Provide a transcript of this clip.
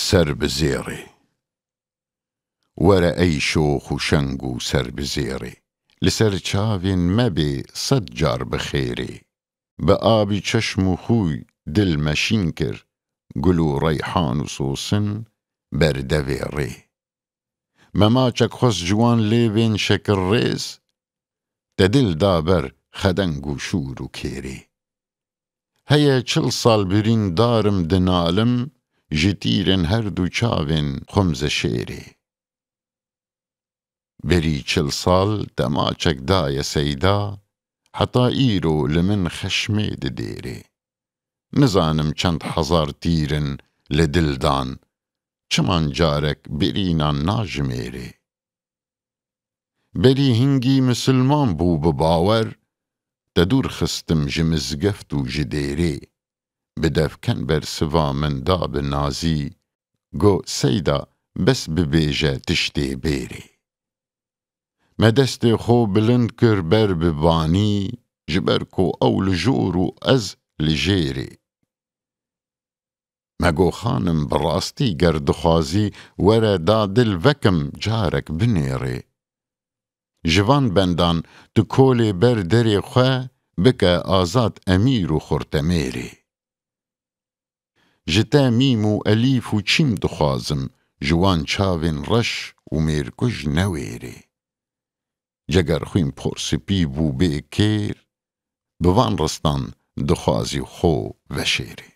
سر بزێڕێ وەرە ئەی شۆخ و شەنگ و سەر بزێڕێ لەسەر چاوێن مەبێ سەد جار بخێرێ بە ئابی چەشم و خوی دل مەشین کرد گول و ڕەیحان و سۆسن بەردەوێڕێ مەماچەک خۆست جوان لێوێن شەکر ڕێز دەدل دابەر خەدەنگ و شور و کێرێ هەیە چل ساڵ برین دارم دنالم ji tîrên her du çavên xwemze şêrê berî çil sal demaçek daye seyda heta îro li min xeşmê didêrê nizanim çend hezar tîrin li dil dan çiman carek birînan najimêrê berî hingî misilman bû bi bawer te dûr xistim ji mizgeft û ji dêrê بدفکن بر سوا من دا بنازی گو سیدا بس ببیجه تشتی بیری مدست خو بلند کر بر ببانی جبر کو اول جورو از لجیری مگو خانم براستی گرد خوازی ورا دا دل وکم جارک بنیری جوان بندان تو کولی بر دری خواه بکه آزاد امیر و خورتمیری جتا میم و ئەلیف و چیم دخوازم جوان چاوێن ڕەش و مێرکوژ نەوێرێ جەگەر خوین پۆرسپی بوو بێ کێر بڤان ڕستان دخوازی خۆ ڤەشێرێ